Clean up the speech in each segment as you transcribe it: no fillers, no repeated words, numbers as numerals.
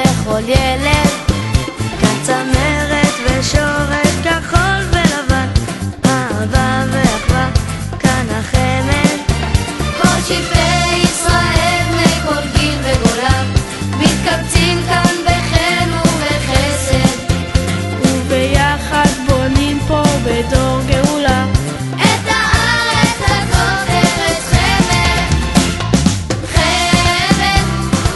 לכל ילד, כאן צמרת ושורש כחול ולבן, אהבה ואחווה, כאן החמד. כל שבטי ישראל בני כל גיל וגולה מתקבצים כאן בחן ובחסד, וביחד בונים פה בדור גאולה את הארץ הזאת, ארץ חמד. חמד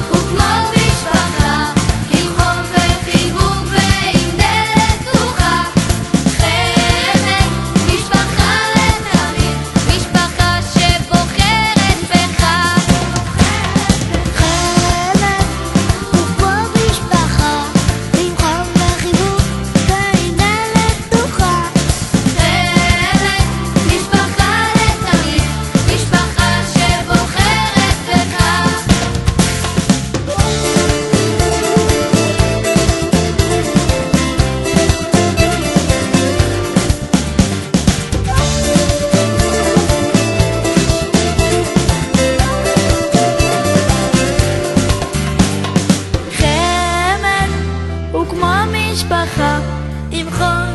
הוא כמו משפחה, עם חום וחיבוק ועם דלת פתוחה. חמד, משפחה לתמיד, משפחה שבוחרת בך. חמד הוא כמו משפחה, עם חום וחיבוק ועם דלת פתוחה. חמד, משפחה לתמיד, משפחה שבוחרת בך. חמד הוא כמו משפחה, עם חום